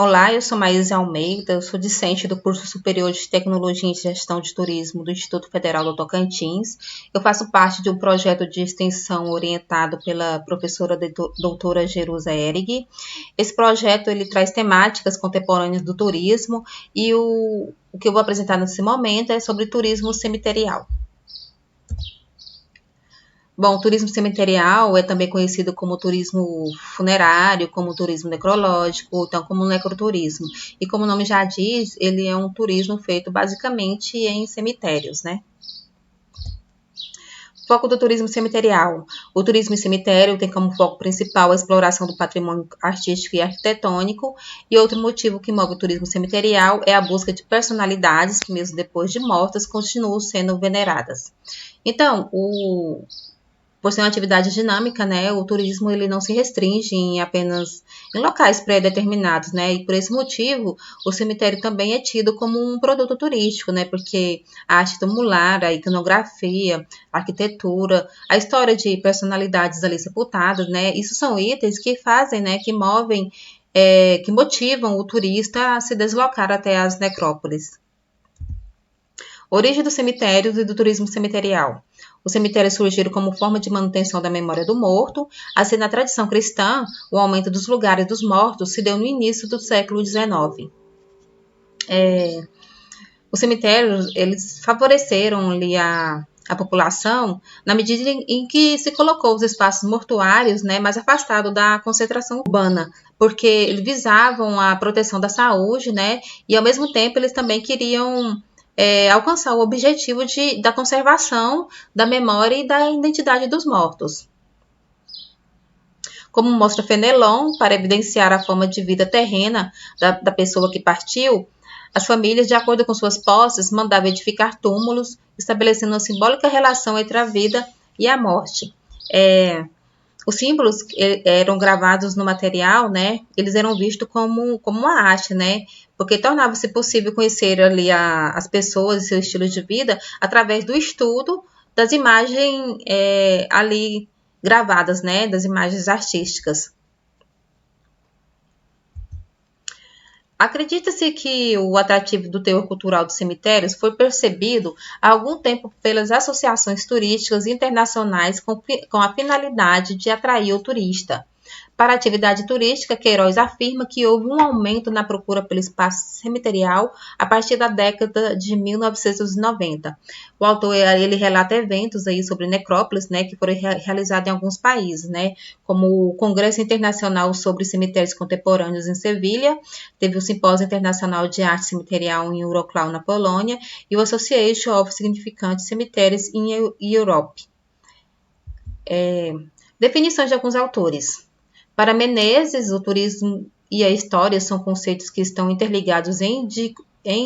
Olá, eu sou Maísa Almeida, eu sou discente do curso superior de Tecnologia e Gestão de Turismo do Instituto Federal do Tocantins. Eu faço parte de um projeto de extensão orientado pela professora doutora Jerusa Erig. Esse projeto ele traz temáticas contemporâneas do turismo e o que eu vou apresentar nesse momento é sobre turismo cemiterial. Bom, o turismo cemiterial é também conhecido como turismo funerário, como turismo necrológico, ou então como necroturismo. E como o nome já diz, ele é um turismo feito basicamente em cemitérios, né? Foco do turismo cemiterial. O turismo em cemitério tem como foco principal a exploração do patrimônio artístico e arquitetônico, e outro motivo que move o turismo cemiterial é a busca de personalidades que, mesmo depois de mortas, continuam sendo veneradas. Então, por ser uma atividade dinâmica, né, o turismo ele não se restringe apenas em locais pré-determinados, né, e por esse motivo o cemitério também é tido como um produto turístico, né, porque a arte tumular, a iconografia, a arquitetura, a história de personalidades ali sepultadas, né, isso são itens que fazem, né, que movem, que motivam o turista a se deslocar até as necrópolis. Origem dos cemitérios e do turismo cemiterial. Os cemitérios surgiram como forma de manutenção da memória do morto, assim na tradição cristã, o aumento dos lugares dos mortos se deu no início do século XIX. Os cemitérios, eles favoreceram ali a população na medida em que se colocou os espaços mortuários, né, mais afastados da concentração urbana, porque eles visavam a proteção da saúde, né, e ao mesmo tempo eles também queriam alcançar o objetivo da conservação da memória e da identidade dos mortos. Como mostra Fenelon, para evidenciar a forma de vida terrena da pessoa que partiu, as famílias, de acordo com suas posses, mandavam edificar túmulos, estabelecendo uma simbólica relação entre a vida e a morte. Os símbolos eram gravados no material, né? Eles eram vistos como uma arte, né? Porque tornava-se possível conhecer ali as pessoas e seu estilo de vida através do estudo das imagens ali gravadas, né? Das imagens artísticas. Acredita-se que o atrativo do teor cultural dos cemitérios foi percebido há algum tempo pelas associações turísticas internacionais com a finalidade de atrair o turista. Para a atividade turística, Queiroz afirma que houve um aumento na procura pelo espaço cemiterial a partir da década de 1990. O autor ele relata eventos aí sobre necrópolis, né, que foram realizados em alguns países, né, como o Congresso Internacional sobre Cemitérios Contemporâneos em Sevilha, teve o Simpósio Internacional de Arte Cemiterial em Wrocław, na Polônia, e o Association of Significant Cemeteries in Europe. Definições de alguns autores. Para Menezes, o turismo e a história são conceitos que estão interligados em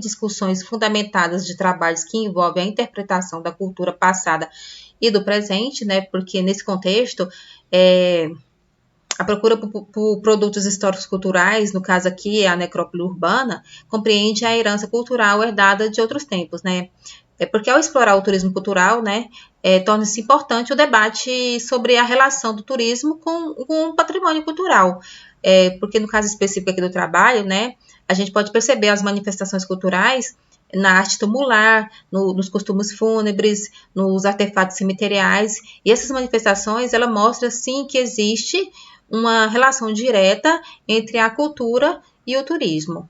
discussões fundamentadas de trabalhos que envolvem a interpretação da cultura passada e do presente, né? Porque nesse contexto, a procura por produtos históricos culturais, no caso aqui é a necrópole urbana, compreende a herança cultural herdada de outros tempos, né? Porque ao explorar o turismo cultural, né, torna-se importante o debate sobre a relação do turismo com o patrimônio cultural. Porque no caso específico aqui do trabalho, né, a gente pode perceber as manifestações culturais na arte tumular, nos costumes fúnebres, nos artefatos cemiteriais, e essas manifestações, ela mostra, sim, que existe uma relação direta entre a cultura e o turismo.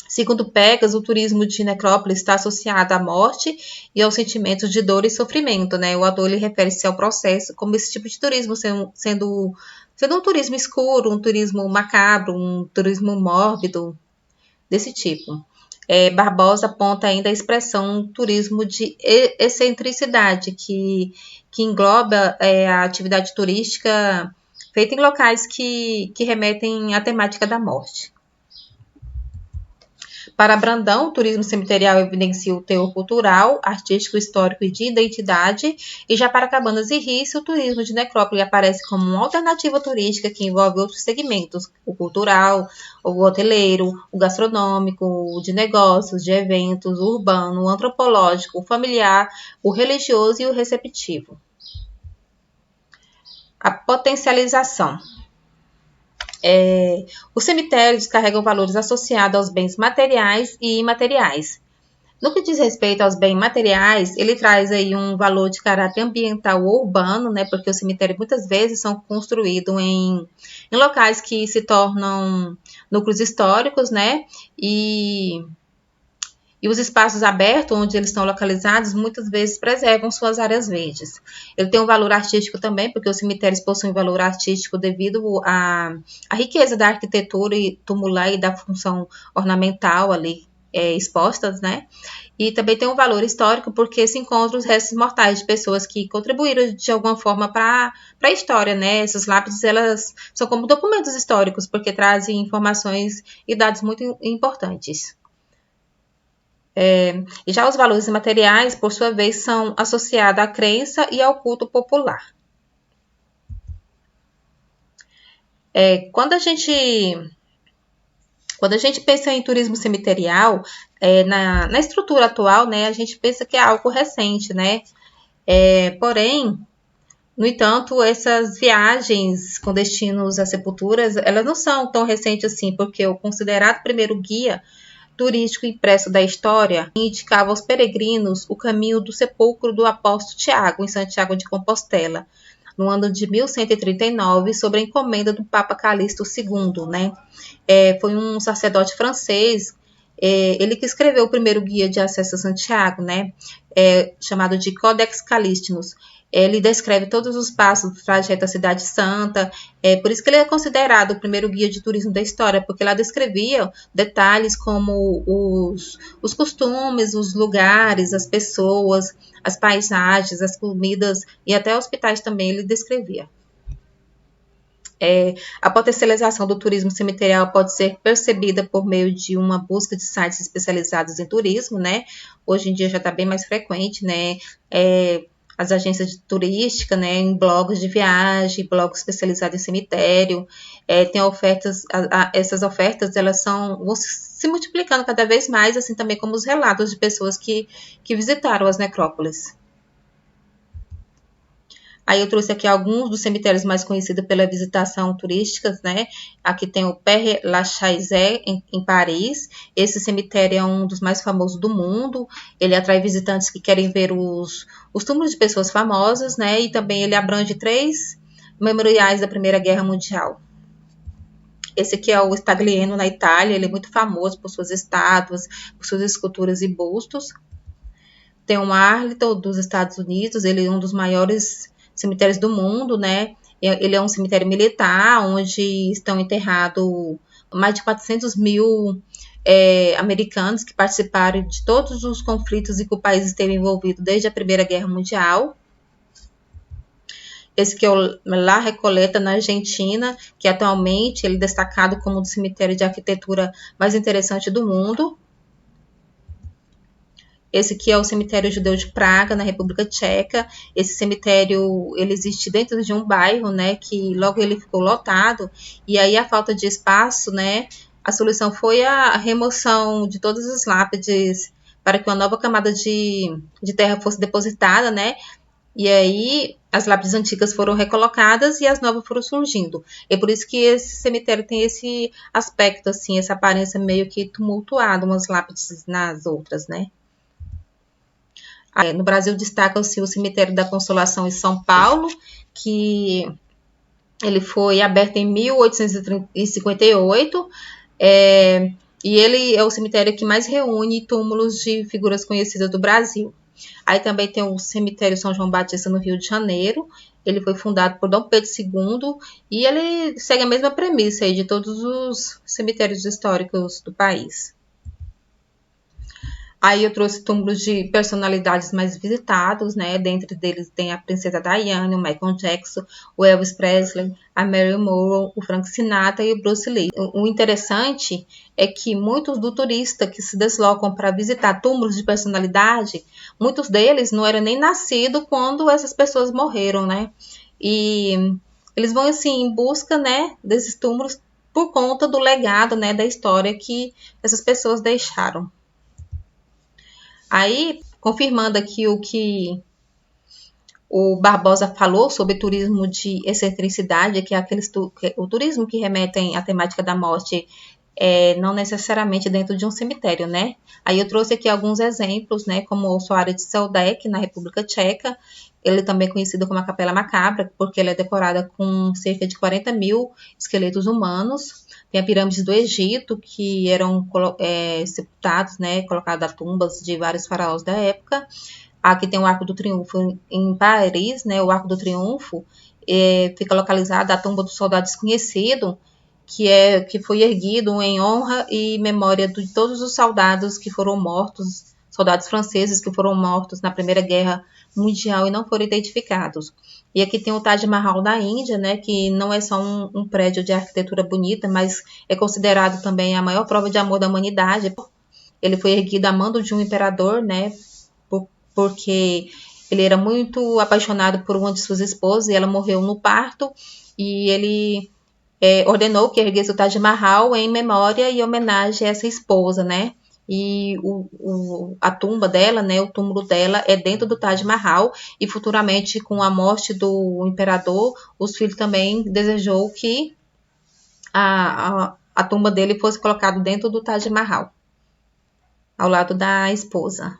Segundo Pegas, o turismo de necrópole está associado à morte e aos sentimentos de dor e sofrimento, né? O autor ele refere-se ao processo como esse tipo de turismo sendo um turismo escuro, um turismo macabro, um turismo mórbido, desse tipo. Barbosa aponta ainda a expressão turismo de excentricidade, que engloba a atividade turística feita em locais que remetem à temática da morte. Para Brandão, o turismo cemiterial evidencia o teor cultural, artístico, histórico e de identidade, e já para Cabanas e Rice, o turismo de necrópole aparece como uma alternativa turística que envolve outros segmentos, o cultural, o hoteleiro, o gastronômico, o de negócios, de eventos, o urbano, o antropológico, o familiar, o religioso e o receptivo. A potencialização. Os cemitérios carregam valores associados aos bens materiais e imateriais. No que diz respeito aos bens materiais, ele traz aí um valor de caráter ambiental ou urbano, né? Porque os cemitérios muitas vezes são construídos em locais que se tornam núcleos históricos, né? E os espaços abertos onde eles estão localizados muitas vezes preservam suas áreas verdes. Ele tem um valor artístico também, porque os cemitérios possuem valor artístico devido à riqueza da arquitetura tumular e da função ornamental ali expostas, né? E também tem um valor histórico porque se encontram os restos mortais de pessoas que contribuíram de alguma forma para a história, né? Essas lápides, elas são como documentos históricos porque trazem informações e dados muito importantes. E já os valores materiais, por sua vez, são associados à crença e ao culto popular. Quando a gente pensa em turismo cemiterial, na estrutura atual, né, a gente pensa que é algo recente, né? Porém, no entanto, essas viagens com destinos a sepulturas, elas não são tão recentes assim, porque o considerado primeiro guia turístico impresso da história indicava aos peregrinos o caminho do sepulcro do apóstolo Tiago, em Santiago de Compostela, no ano de 1139, sob a encomenda do Papa Calixto II, né? Foi um sacerdote francês, ele que escreveu o primeiro guia de acesso a Santiago, né? Chamado de Codex Calixtinus. Ele descreve todos os passos do trajeto à Cidade Santa, por isso que ele é considerado o primeiro guia de turismo da história, porque lá descrevia detalhes como os costumes, os lugares, as pessoas, as paisagens, as comidas e até hospitais também ele descrevia. A potencialização do turismo cemiterial pode ser percebida por meio de uma busca de sites especializados em turismo, né? Hoje em dia já está bem mais frequente, né? As agências de turística, né, em blogs de viagem, blogs especializados em cemitério, tem ofertas, essas ofertas elas vão se multiplicando cada vez mais, assim também como os relatos de pessoas que visitaram as necrópolis. Aí eu trouxe aqui alguns dos cemitérios mais conhecidos pela visitação turística, né? Aqui tem o Père Lachaise, em Paris. Esse cemitério é um dos mais famosos do mundo. Ele atrai visitantes que querem ver os túmulos de pessoas famosas, né? E também ele abrange 3 memoriais da Primeira Guerra Mundial. Esse aqui é o Staglieno, na Itália. Ele é muito famoso por suas estátuas, por suas esculturas e bustos. Tem o Arlington, dos Estados Unidos. Ele é um dos maiores cemitérios do mundo, né? Ele é um cemitério militar, onde estão enterrados mais de 400 mil americanos que participaram de todos os conflitos em que o país esteve envolvido desde a Primeira Guerra Mundial. Esse que é o La Recoleta, na Argentina, que atualmente ele é destacado como um dos cemitérios de arquitetura mais interessante do mundo. Esse aqui é o cemitério judeu de Praga, na República Tcheca. Esse cemitério, ele existe dentro de um bairro, né, que logo ele ficou lotado. E aí a falta de espaço, né, a solução foi a remoção de todas as lápides para que uma nova camada de terra fosse depositada, né. E aí as lápides antigas foram recolocadas e as novas foram surgindo. É por isso que esse cemitério tem esse aspecto, assim, essa aparência meio que tumultuada, umas lápides nas outras, né. No Brasil destaca-se o Cemitério da Consolação em São Paulo, que ele foi aberto em 1858, e ele é o cemitério que mais reúne túmulos de figuras conhecidas do Brasil. Aí também tem o Cemitério São João Batista, no Rio de Janeiro. Ele foi fundado por Dom Pedro II e ele segue a mesma premissa aí de todos os cemitérios históricos do país. Aí eu trouxe túmulos de personalidades mais visitados, né? Dentre deles tem a Princesa Diana, o Michael Jackson, o Elvis Presley, a Marilyn Monroe, o Frank Sinatra e o Bruce Lee. O interessante é que muitos do turista que se deslocam para visitar túmulos de personalidade, muitos deles não eram nem nascidos quando essas pessoas morreram, né? E eles vão assim em busca, né, desses túmulos por conta do legado, né, da história que essas pessoas deixaram. Aí, confirmando aqui o que O Barbosa falou sobre turismo de excentricidade, que é o turismo que remetem à temática da morte, não necessariamente dentro de um cemitério, né? Aí eu trouxe aqui alguns exemplos, né? Como o Soares de Seldec, na República Tcheca. Ele também é conhecido como a Capela Macabra, porque ela é decorada com cerca de 40 mil esqueletos humanos. Tem a pirâmide do Egito, que eram sepultados, né? Colocados a tumbas de vários faraós da época. Aqui tem o Arco do Triunfo em Paris, né? O Arco do Triunfo fica localizado a tumba do soldado desconhecido, que foi erguido em honra e memória de todos os soldados que foram mortos, soldados franceses que foram mortos na Primeira Guerra Mundial e não foram identificados. E aqui tem o Taj Mahal da Índia, né, que não é só um prédio de arquitetura bonita, mas é considerado também a maior prova de amor da humanidade. Ele foi erguido a mando de um imperador, né, porque ele era muito apaixonado por uma de suas esposas e ela morreu no parto, e ele ordenou que erguesse o Taj Mahal em memória e homenagem a essa esposa, né? E a tumba dela, né, o túmulo dela é dentro do Taj Mahal, e futuramente, com a morte do imperador, os filhos também desejou que a tumba dele fosse colocada dentro do Taj Mahal, ao lado da esposa.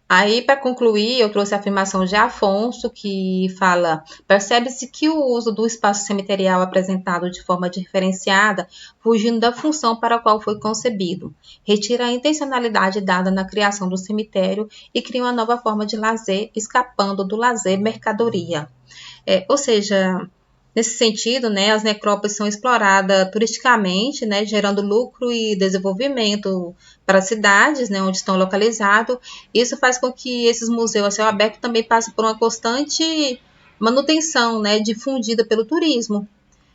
Aí, para concluir, eu trouxe a afirmação de Afonso, que fala: percebe-se que o uso do espaço cemiterial apresentado de forma diferenciada, fugindo da função para a qual foi concebido, retira a intencionalidade dada na criação do cemitério e cria uma nova forma de lazer, escapando do lazer mercadoria. Ou seja, nesse sentido, né, as necrópolis são exploradas turisticamente, né, gerando lucro e desenvolvimento para as cidades, né, onde estão localizados. Isso faz com que esses museus a céu aberto também passem por uma constante manutenção, né, difundida pelo turismo,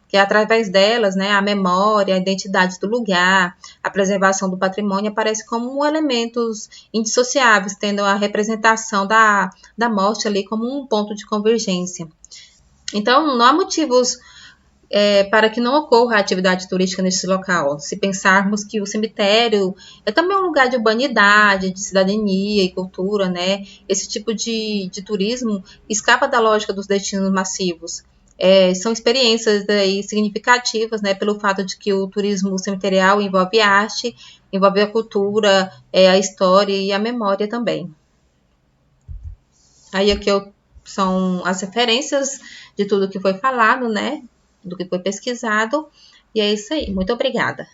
que é através delas, né, a memória, a identidade do lugar, a preservação do patrimônio aparece como elementos indissociáveis, tendo a representação da morte ali como um ponto de convergência. Então, não há motivos para que não ocorra atividade turística nesse local. Se pensarmos que o cemitério é também um lugar de urbanidade, de cidadania e cultura, né? Esse tipo de turismo escapa da lógica dos destinos massivos. São experiências aí significativas, né? Pelo fato de que o turismo cemiterial envolve arte, envolve a cultura, a história e a memória também. Aí aqui são as referências de tudo que foi falado, né? Do que foi pesquisado. E é isso aí. Muito obrigada.